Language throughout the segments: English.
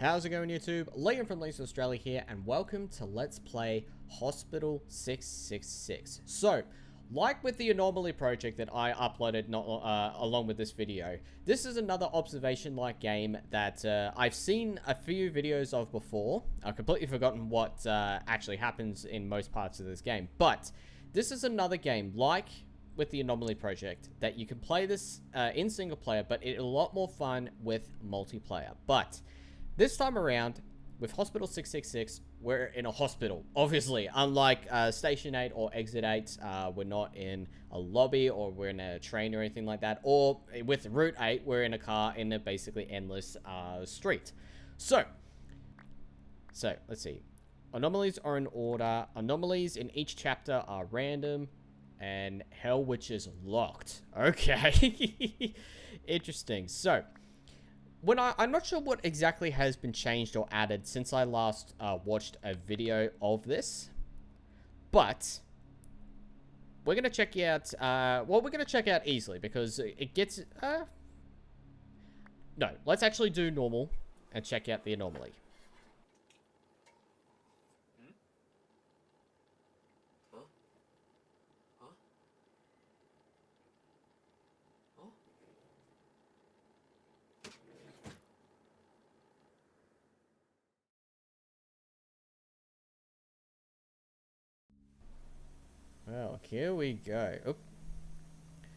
How's it going, YouTube? Liam from Leeds Australia here, and welcome to Let's Play Hospital 666. So, like with the Anomaly project that I uploaded along with this video, this is another observation-like game that I've seen a few videos of before. I've completely forgotten what actually happens in most parts of this game, but this is another game like with the Anomaly project that you can play this in single player, but it's a lot more fun with multiplayer. But this time around, with Hospital 666, we're in a hospital. Obviously, unlike Station 8 or Exit 8, we're not in a lobby or we're in a train or anything like that. Or with Route 8, we're in a car in a basically endless street. So, let's see. Anomalies are in order. Anomalies in each chapter are random. And Hell Witch is locked. Okay. Interesting. So, I'm not sure what exactly has been changed or added since I last watched a video of this, but we're gonna check out. Well, we're gonna check out easily because it gets. No, let's actually do normal and check out the anomaly. Well, here we go. Oop.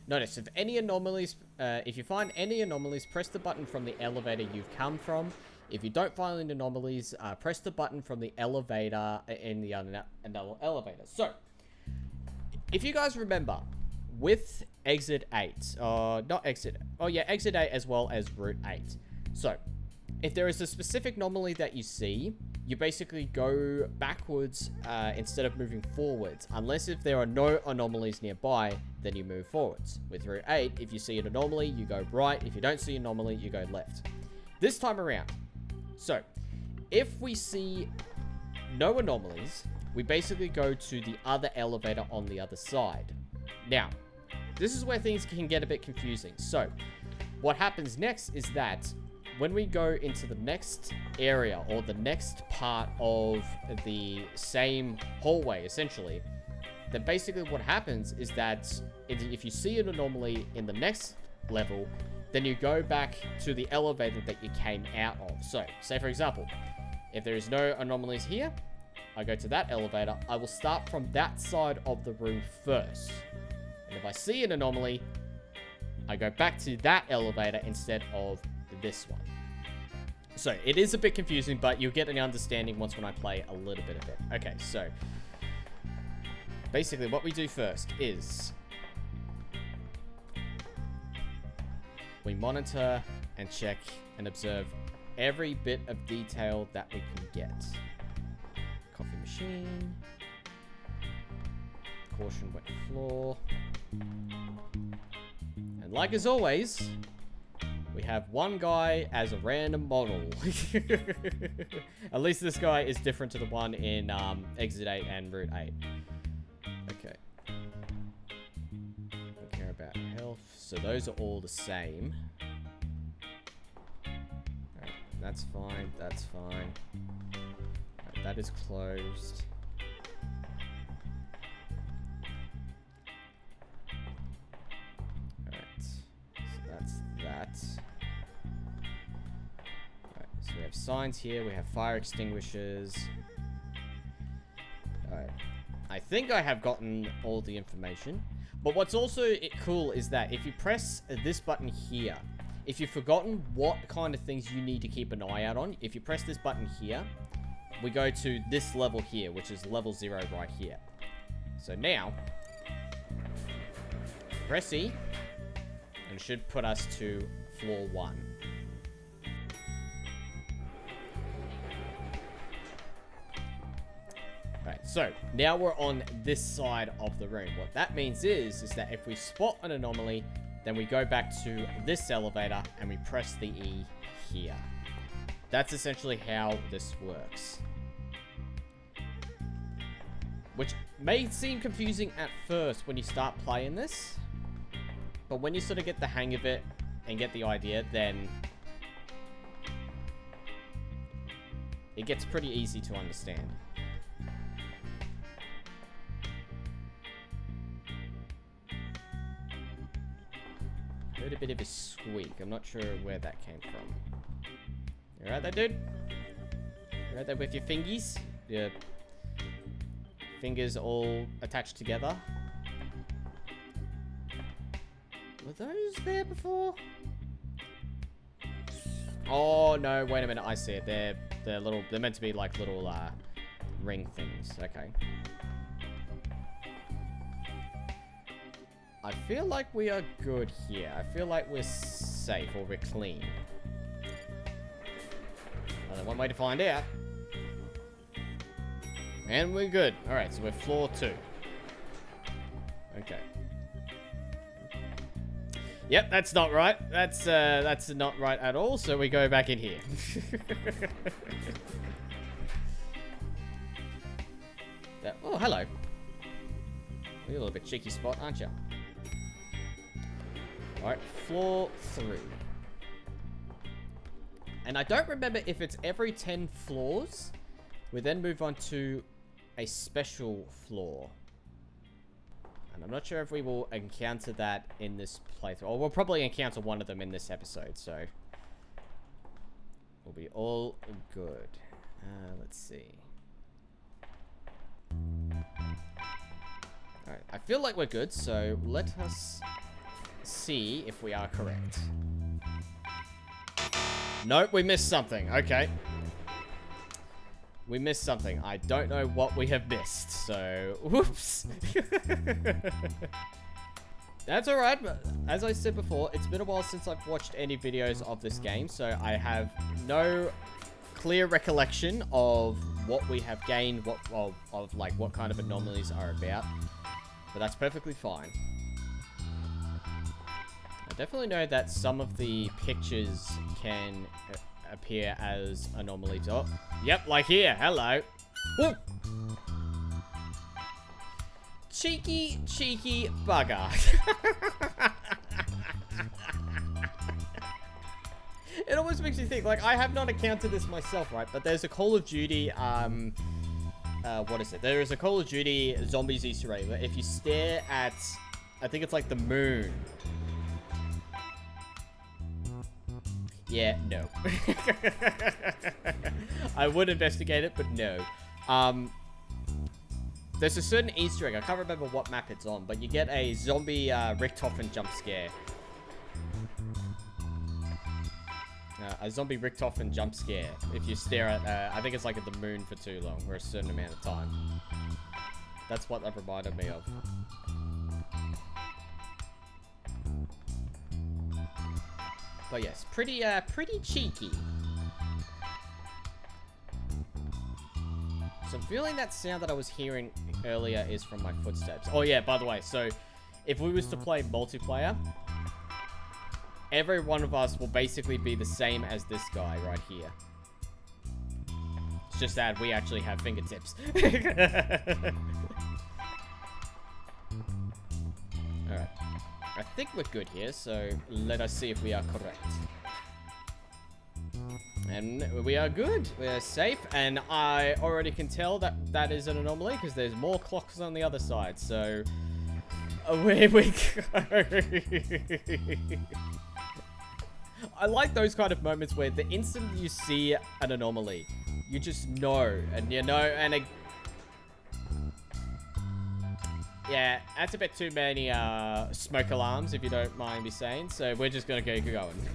Notice, if you find any anomalies, press the button from the elevator you've come from. If you don't find any anomalies, press the button from the elevator in the another elevator. So, if you guys remember, with Exit 8, Exit 8 as well as Route 8. So, if there is a specific anomaly that you see, you basically go backwards instead of moving forwards. Unless if there are no anomalies nearby, then you move forwards. With Route 8, if you see an anomaly, you go right. If you don't see an anomaly, you go left. This time around, so if we see no anomalies, we basically go to the other elevator on the other side. Now, this is where things can get a bit confusing. So, what happens next is that when we go into the next area or the next part of the same hallway, essentially, then basically what happens is that if you see an anomaly in the next level, then you go back to the elevator that you came out of. So, say for example, if there is no anomalies here, I go to that elevator. I will start from that side of the room first. And if I see an anomaly, I go back to that elevator instead of this one. So, it is a bit confusing, but you'll get an understanding once when I play a little bit of it. Okay, so, basically what we do first is we monitor and check and observe every bit of detail that we can get. Coffee machine. Caution, wet floor. And like as always, we have one guy as a random model. At least this guy is different to the one in Exit 8 and Route 8. Okay. Don't care about health. So those are all the same. Alright, that's fine. That's fine. Alright, that is closed. So we have signs here, we have fire extinguishers. Alright. I think I have gotten all the information. But what's also cool is that if you press this button here, if you've forgotten what kind of things you need to keep an eye out on, if you press this button here, we go to this level here, which is level 0 right here. So now, press E, and it should put us to floor 1. Right, so now we're on this side of the room. What that means is that if we spot an anomaly, then we go back to this elevator and we press the E here. That's essentially how this works. Which may seem confusing at first when you start playing this, but when you sort of get the hang of it and get the idea, then it gets pretty easy to understand. Heard a bit of a squeak. I'm not sure where that came from. You right there, dude? You right there with your fingies? Your fingers all attached together? Were those there before? Oh, no. Wait a minute. I see it. They're little... They're meant to be like little ring things. Okay. I feel like we are good here. I feel like we're safe or we're clean. Only one way to find out. And we're good. Alright, so we're floor 2. Okay. Yep, that's not right. That's not right at all, so we go back in here. Oh, hello. You're a little bit cheeky spot, aren't you? Alright, floor 3. And I don't remember if it's every 10 floors. We then move on to a special floor. And I'm not sure if we will encounter that in this playthrough. Or we'll probably encounter one of them in this episode, so... we'll be all good. Let's see. Alright, I feel like we're good, so let us... see if we are correct. Nope, we missed something. Okay. We missed something. I don't know what we have missed, so... whoops. That's alright, but as I said before, it's been a while since I've watched any videos of this game, so I have no clear recollection of what we have gained, of like what kind of anomalies are about. But that's perfectly fine. I definitely know that some of the pictures can appear as anomalies. Oh, yep, like here. Hello. Woo. Cheeky, cheeky bugger. It almost makes me think, like, I have not encountered this myself, right? But there's a Call of Duty, what is it? There is a Call of Duty Zombies Easter egg. If you stare at, I think it's like the moon. Yeah, no. I would investigate it, but no. There's a certain Easter egg. I can't remember what map it's on, but you get a zombie Richtofen jump scare. A zombie Richtofen jump scare if you stare at, I think it's like at the moon for too long, or a certain amount of time. That's what that reminded me of. But yes, pretty cheeky. So I'm feeling that sound that I was hearing earlier is from my footsteps. Oh yeah, by the way, so if we was to play multiplayer, every one of us will basically be the same as this guy right here. It's just that we actually have fingertips. Alright. I think we're good here, so let us see if we are correct. And we are good. We're safe, and I already can tell that that is an anomaly because there's more clocks on the other side, so... away we go. I like those kind of moments where the instant you see an anomaly, you just know, and you know, and it... yeah, that's a bit too many smoke alarms, if you don't mind me saying. So we're just gonna go going.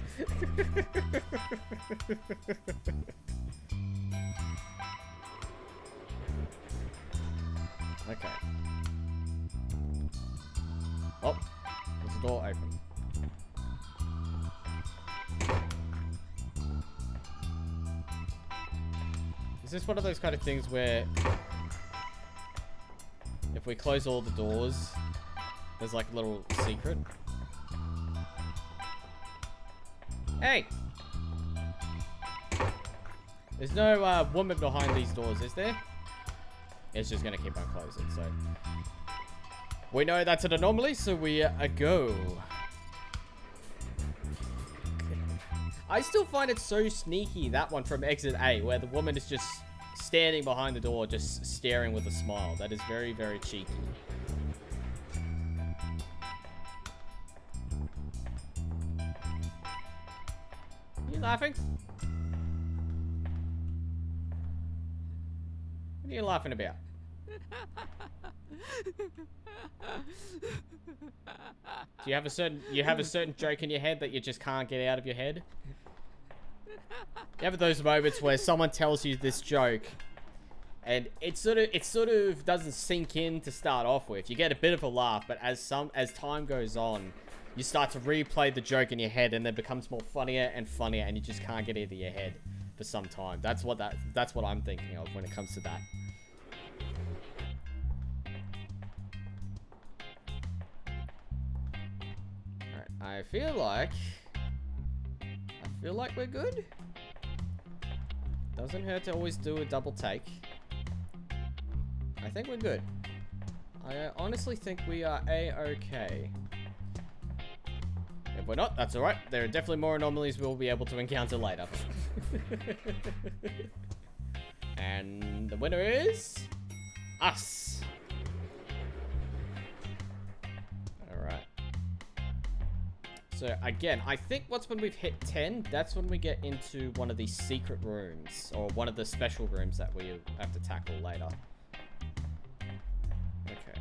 Okay. Oh, there's a door open. Is this one of those kind of things where... if we close all the doors, there's like a little secret? Hey! There's no woman behind these doors, is there? It's just gonna keep on closing, so... we know that's an anomaly, so we go. I still find it so sneaky, that one from Exit 8, where the woman is just standing behind the door, just staring with a smile. That is very, very cheeky. You laughing? What are you laughing about? Do you have a certain joke in your head that you just can't get out of your head? You have those moments where someone tells you this joke and it sort of doesn't sink in to start off with. You get a bit of a laugh, but as time goes on, you start to replay the joke in your head and it becomes more funnier and funnier and you just can't get it out of your head for some time. That's what I'm thinking of when it comes to that. I feel like we're good. Doesn't hurt to always do a double take. I think we're good. I honestly think we are A-okay. If we're not, that's alright. There are definitely more anomalies we'll be able to encounter later. And the winner is us. Alright. So again, I think when we've hit 10, that's when we get into one of these secret rooms, or one of the special rooms that we have to tackle later. Okay.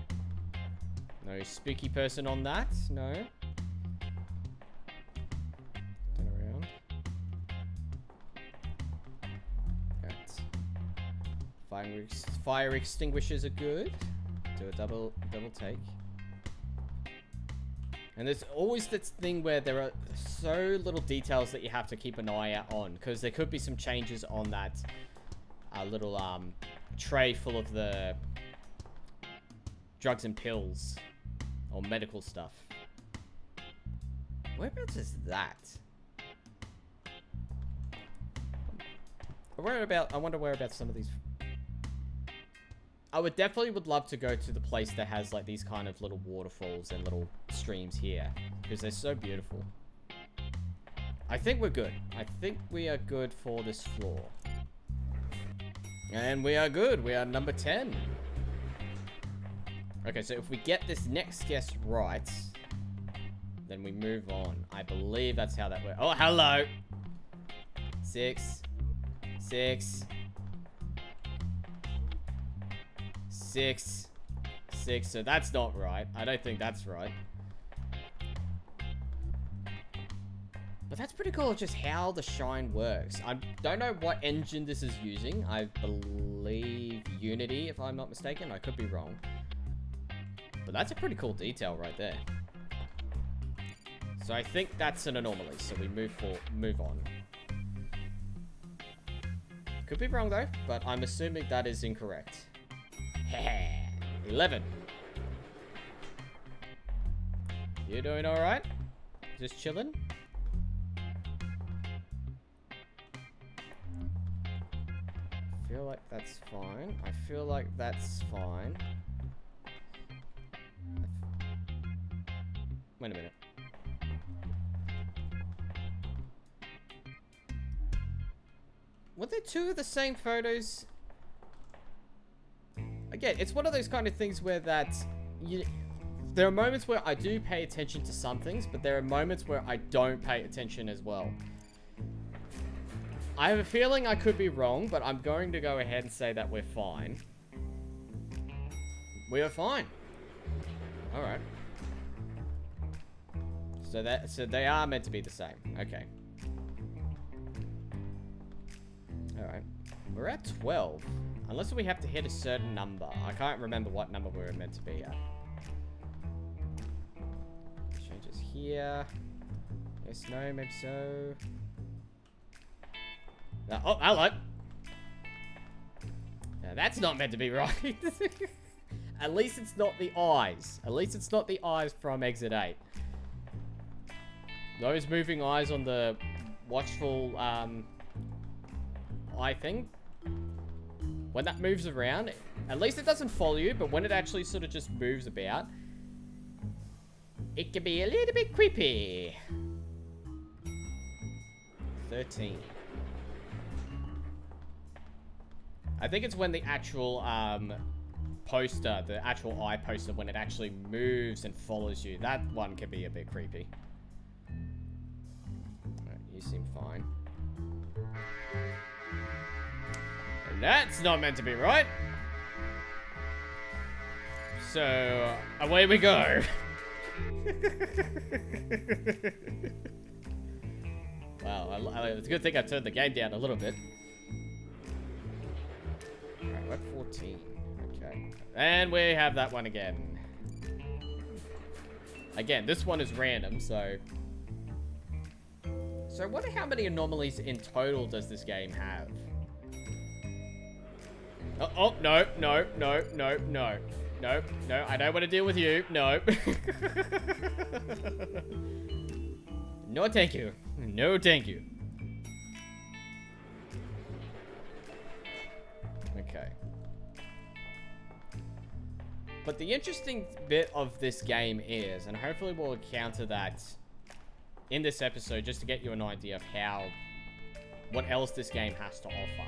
No spooky person on that, no. Turn around. Right. Fire extinguishers are good. Do a double take. And there's always this thing where there are so little details that you have to keep an eye out on, because there could be some changes on that little tray full of the drugs and pills or medical stuff. Whereabouts is that? I wonder whereabouts some of these. I would love to go to the place that has like these kind of little waterfalls and little streams here, because they're so beautiful. I think we're good. I think we are good for this floor. And we are good. We are number 10. Okay, so if we get this next guess right, then we move on. I believe that's how that works. Oh, hello. 6. 6. 6. 6. So that's not right. I don't think that's right. But that's pretty cool, just how the shine works. I don't know what engine this is using. I believe Unity, if I'm not mistaken. I could be wrong. But that's a pretty cool detail right there. So I think that's an anomaly. So we move on. Could be wrong though, but I'm assuming that is incorrect. 11. You doing all right? Just chilling? I feel like that's fine. I feel like that's fine. Wait a minute. Were there two of the same photos? Again, it's one of those kind of things where there are moments where I do pay attention to some things, but there are moments where I don't pay attention as well. I have a feeling I could be wrong, but I'm going to go ahead and say that we're fine. We are fine. Alright. So they are meant to be the same. Okay. Alright. We're at 12. Unless we have to hit a certain number. I can't remember what number we were meant to be at. Changes here. Yes, no, maybe so. Oh, hello. Now, that's not meant to be right. At least it's not the eyes. At least it's not the eyes from Exit 8. Those moving eyes on the watchful eye thing. When that moves around, at least it doesn't follow you, but when it actually sort of just moves about, it can be a little bit creepy. 13. I think it's when the actual poster, the actual eye poster, when it actually moves and follows you. That one can be a bit creepy. Alright, you seem fine. And that's not meant to be right. So, away we go. Wow, it's a good thing I turned the game down a little bit. Alright, we're at 14. Okay. And we have that one again. Again, this one is random, so... So I wonder how many anomalies in total does this game have? Oh, no, no, no, no, no. No, no, I don't want to deal with you. No. No, thank you. No, thank you. Okay. But the interesting bit of this game is, and hopefully we'll encounter that in this episode just to get you an idea of what else this game has to offer.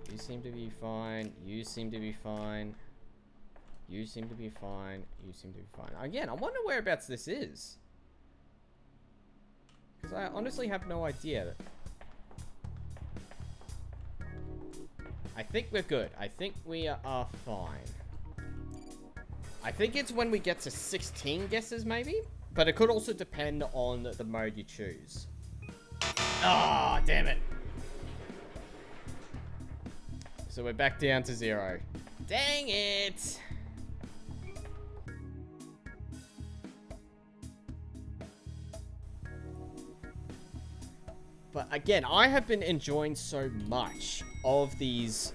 You seem to be fine. You seem to be fine. You seem to be fine. You seem to be fine. Again, I wonder whereabouts this is. Because I honestly have no idea. I think we're good. I think we are fine. I think it's when we get to 16 guesses, maybe? But it could also depend on the mode you choose. Ah, damn it. So we're back down to 0. Dang it! But again, I have been enjoying so much of these,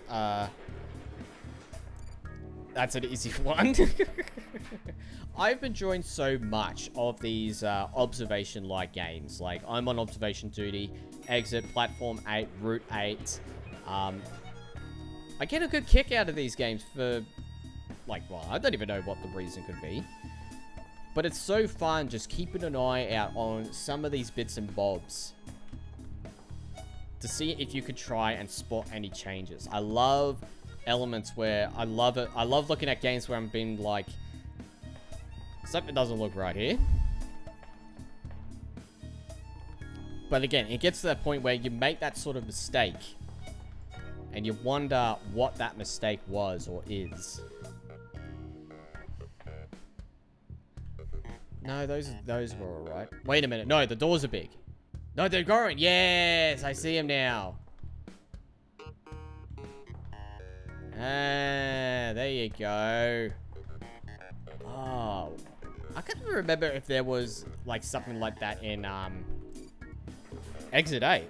That's an easy one. I've been enjoying so much of these observation-like games. Like, I'm on observation duty, exit, platform 8, route 8. I get a good kick out of these games for, like, well, I don't even know what the reason could be. But it's so fun just keeping an eye out on some of these bits and bobs to see if you could try and spot any changes. I love elements where I love it. I love looking at games where I'm being like, something doesn't look right here. But again, it gets to that point where you make that sort of mistake and you wonder what that mistake was or is. No, those were alright. Wait a minute. No, the doors are big. No, they're growing. Yes, I see them now. Ah, there you go. Oh. I can't remember if there was, like, something like that in, Exit 8.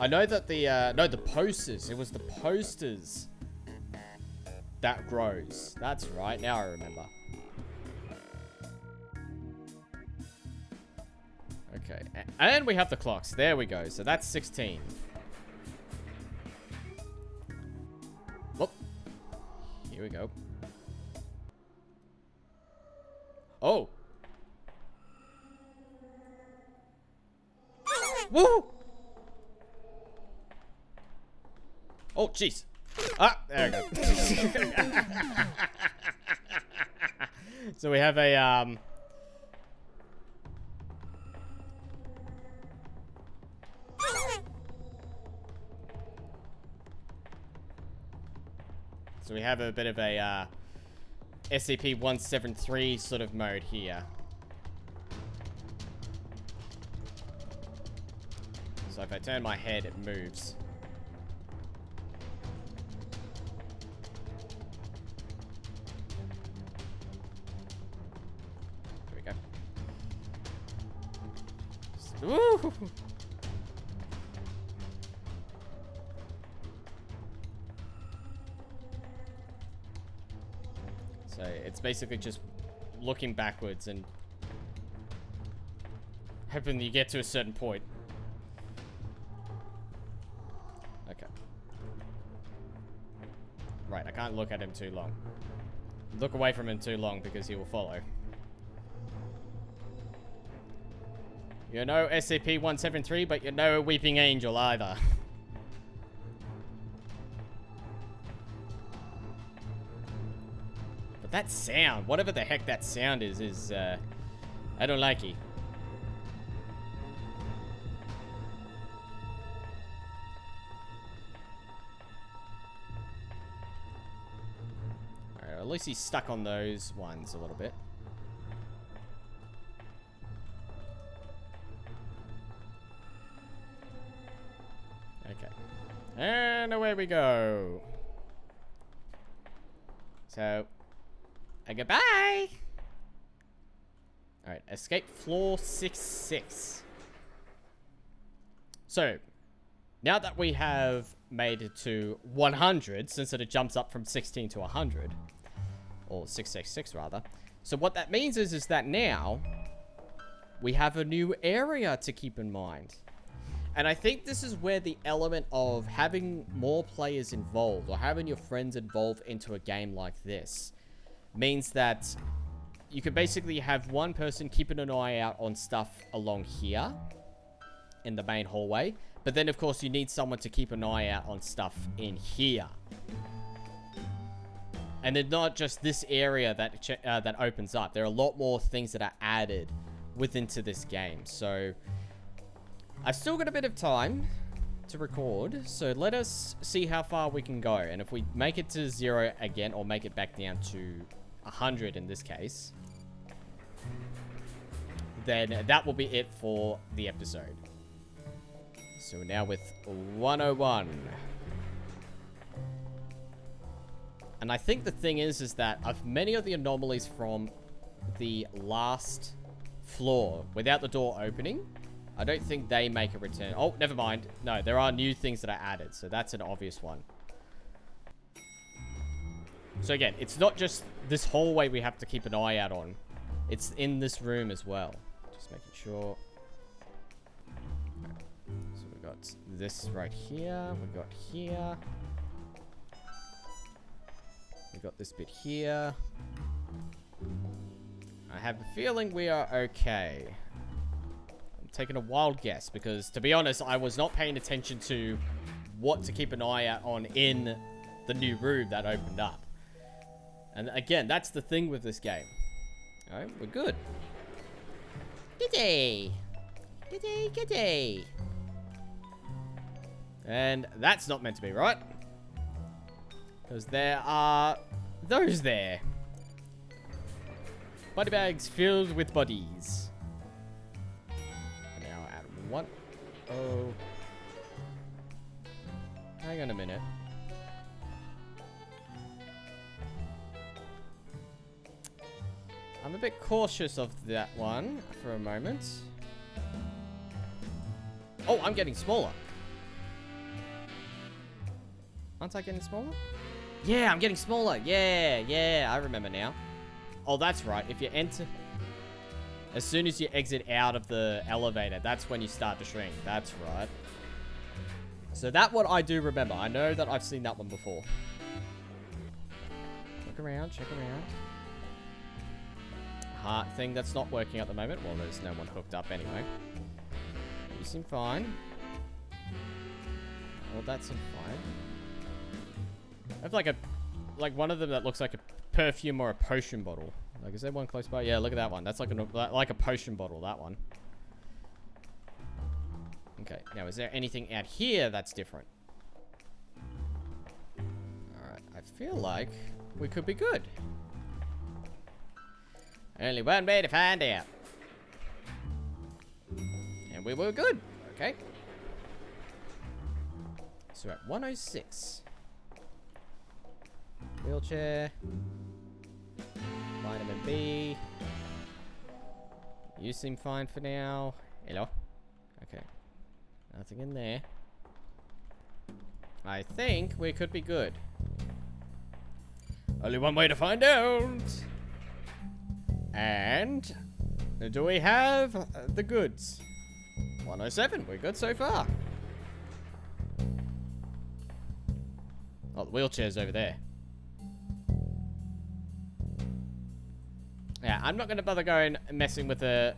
I know that no, the posters. It was the posters that grows. That's right. Now I remember. Okay. And we have the clocks. There we go. So that's 16. Whoop. Here we go. Oh. Woo! Oh, jeez. Ah, there we go. So we have a, So we have a bit of a, SCP-173 sort of mode here. So if I turn my head, it moves. There we go. Woo! So it's basically just looking backwards and hoping you get to a certain point. Okay. Right, I can't look at him too long. Look away from him too long because he will follow. You're no SCP-173, but you're no Weeping Angel either. But that sound, whatever the heck that sound is, I don't like it. Alright, at least he's stuck on those ones a little bit. Okay. And away we go. So, goodbye. Alright, escape floor 6-6. So, now that we have made it to 100, since it jumps up from 16 to 100, or 666 rather. So what that means is that now we have a new area to keep in mind. And I think this is where the element of having more players involved, or having your friends involved into a game like this, means that you could basically have one person keeping an eye out on stuff along here in the main hallway. But then, of course, you need someone to keep an eye out on stuff in here. And then not just this area that opens up. There are a lot more things that are added within this game. So I've still got a bit of time to record. So let us see how far we can go. And if we make it to 0 again, or make it back down to 100 in this case, then that will be it for the episode. So we're now with 101. And I think the thing is that of many of the anomalies from the last floor, without the door opening, I don't think they make a return. Oh, never mind. No, there are new things that are added, so that's an obvious one. So again, it's not just this hallway we have to keep an eye out on. It's in this room as well. Just making sure. So we've got this right here. We've got here. We've got this bit here. I have a feeling we are okay. I'm taking a wild guess because, to be honest, I was not paying attention to what to keep an eye out on in the new room that opened up. And again, that's the thing with this game. Alright, we're good. G'day! G'day, g'day! And that's not meant to be right. Because there are those there. Body bags filled with bodies. Now add one. Oh. Hang on a minute. I'm a bit cautious of that one for a moment. Oh, I'm getting smaller. Aren't I getting smaller? Yeah, I'm getting smaller. Yeah, I remember now. Oh, that's right. If you enter... As soon as you exit out of the elevator, that's when you start to shrink. That's right. So that one I do remember. I know that I've seen that one before. Look around, check around. Heart thing that's not working at the moment. Well, there's no one hooked up anyway. You seem fine. Well, that seemed fine. I have like one of them that looks like a perfume or a potion bottle. Like, is there one close by? Yeah, look at that one. That's like a potion bottle, that one. Okay, now is there anything out here that's different? Alright, I feel like we could be good. Only one way to find out. And we were good. Okay. So we're at 106. Wheelchair. Vitamin B. You seem fine for now. Hello. Okay. Nothing in there. I think we could be good. Only one way to find out. And do we have the goods? 107. We're good so far. Oh, the wheelchair's over there. Yeah, I'm not going to bother going messing with the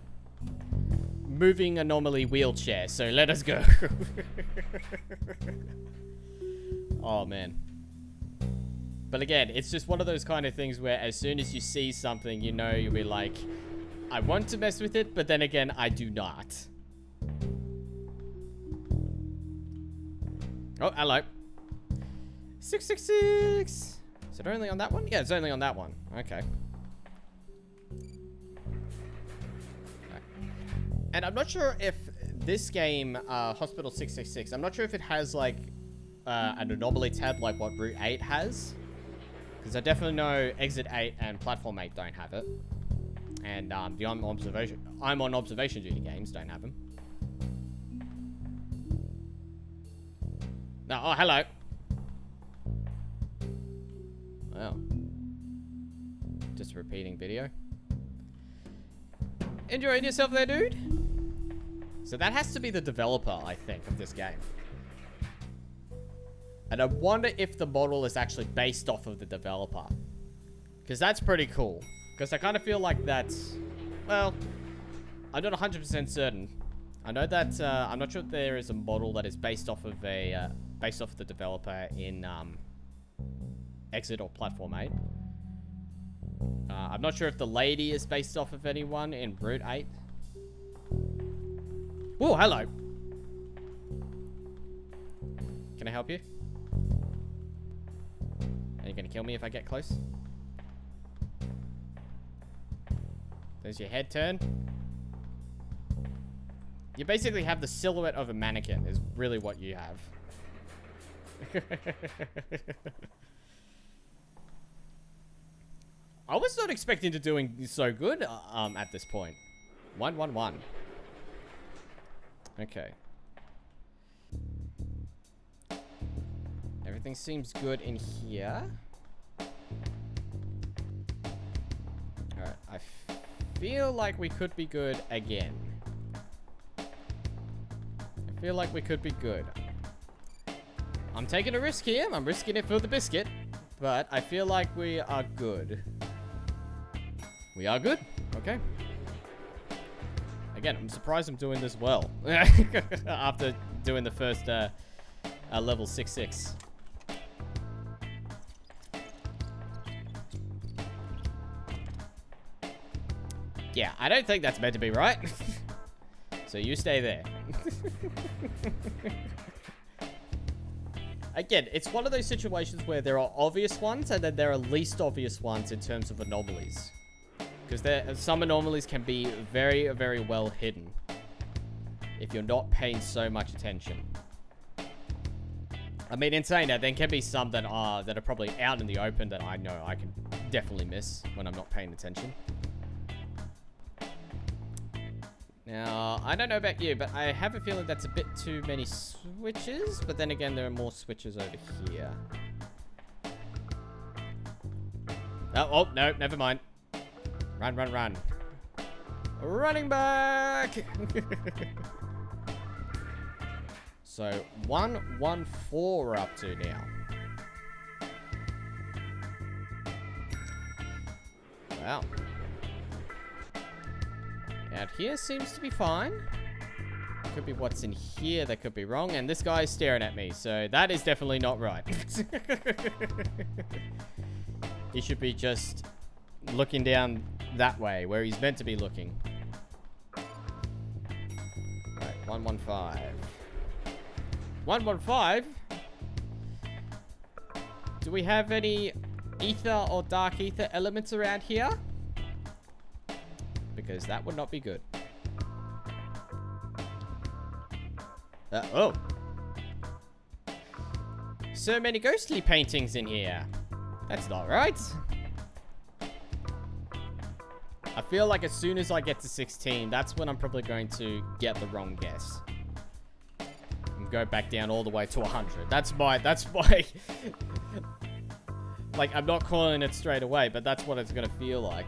moving anomaly wheelchair, so let us go. Oh, man. But again, it's just one of those kind of things where as soon as you see something, you know, you'll be like, I want to mess with it, but then again, I do not. Oh, hello. 666. Is it only on that one? Yeah, it's only on that one. Okay. And I'm not sure if this game, Hospital 666, I'm not sure if it has, like, an anomaly tab like what Route 8 has. Because I definitely know Exit 8 and Platform 8 don't have it. And the I'm on observation duty games don't have them. No, oh, hello. Wow. Just a repeating video. Enjoying yourself there, dude? So that has to be the developer, I think, of this game. And I wonder if the model is actually based off of the developer. Because that's pretty cool. Because I kind of feel like that's... Well, I'm not 100% certain. I know that... I'm not sure if there is a model that is based off of a... based off of the developer in... Exit or Platform 8. I'm not sure if the lady is based off of anyone in Route 8. Oh, hello. Can I help you? Are you gonna kill me if I get close? Does your head turn? You basically have the silhouette of a mannequin, is really what you have. I was not expecting to doing so good at this point. 111. Okay. Everything seems good in here. Alright, I feel like we could be good again. I feel like we could be good. I'm taking a risk here. I'm risking it for the biscuit. But I feel like we are good. We are good. Okay. Again, I'm surprised I'm doing this well. After doing the first level 6-6. Yeah, I don't think that's meant to be right. So you stay there. Again, it's one of those situations where there are obvious ones and then there are least obvious ones in terms of anomalies. Because some anomalies can be very, very well hidden if you're not paying so much attention. I mean, in saying that, there can be some that are probably out in the open that I know I can definitely miss when I'm not paying attention. Now, I don't know about you, but I have a feeling that's a bit too many switches. But then again, there are more switches over here. Oh, no, never mind. Run, run, run. Running back! So, 114 we're up to now. Wow. Out here seems to be fine. Could be what's in here that could be wrong. And this guy's staring at me, so that is definitely not right. He should be just looking down that way, where he's meant to be looking. Alright, 115. 115? Do we have any ether or dark ether elements around here? Because that would not be good. Oh. So many ghostly paintings in here. That's not right. I feel like as soon as I get to 16, that's when I'm probably going to get the wrong guess. And go back down all the way to 100. That's my... Like, I'm not calling it straight away, but that's what it's going to feel like.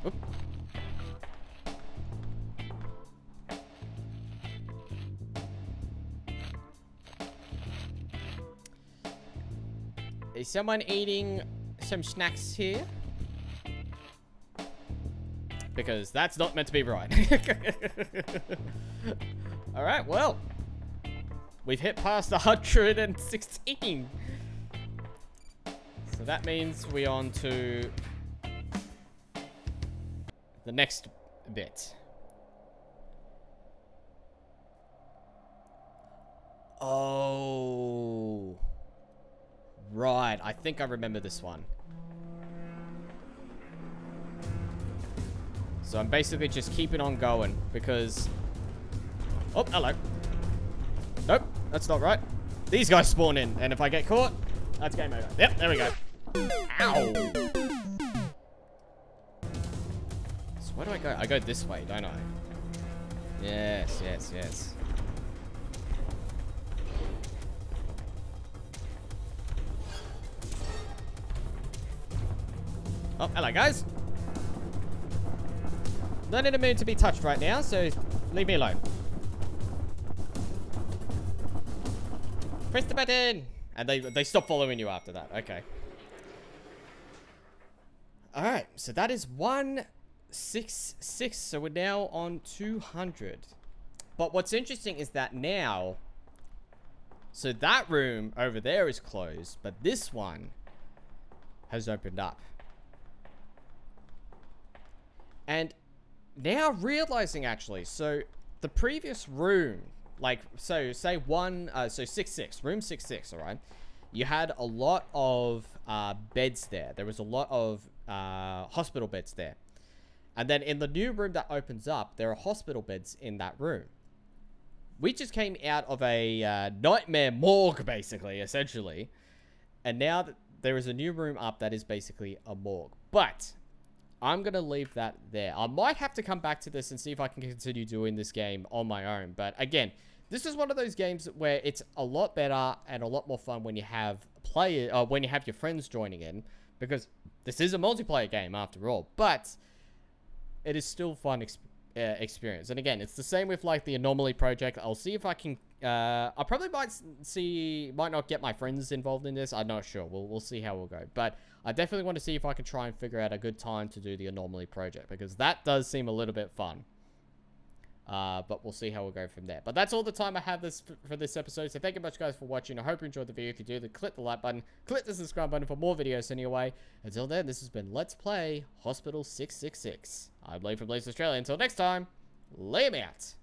Oop. Is someone eating some snacks here. Because that's not meant to be right. Alright, well. We've hit past 116. So that means we're on to the next bit. Oh. Right, I think I remember this one. So I'm basically just keeping on going because... Oh, hello. Nope, that's not right. These guys spawn in, and if I get caught, that's game over. Yep, there we go. Ow. So where do I go? I go this way, don't I? Yes, yes, yes. Oh, hello, guys. Not in a mood to be touched right now, so leave me alone. Press the button! And they stop following you after that. Okay. Alright, so that is 166. So we're now on 200. But what's interesting is that now... So that room over there is closed, but this one has opened up. And now realizing actually, so the previous room, like, so say room 66, all right? You had a lot of beds there. There was a lot of hospital beds there. And then in the new room that opens up, there are hospital beds in that room. We just came out of a nightmare morgue, basically, essentially. And now there is a new room up that is basically a morgue. But I'm going to leave that there. I might have to come back to this and see if I can continue doing this game on my own. But again, this is one of those games where it's a lot better and a lot more fun when you have when you have your friends joining in, because this is a multiplayer game after all. But it is still fun experience. And again, it's the same with like the Anomaly project. I'll see if I can. I probably might not get my friends involved in this. I'm not sure. We'll see how we'll go. But I definitely want to see if I can try and figure out a good time to do the Anomaly project, because that does seem a little bit fun. But we'll see how we'll go from there. But that's all the time I have for this episode. So thank you much, guys, for watching. I hope you enjoyed the video. If you do, then click the like button, click the subscribe button for more videos anyway. Until then, this has been Let's Play Hospital 666. I'm Blade from Blaze Australia. Until next time, lay 'em out.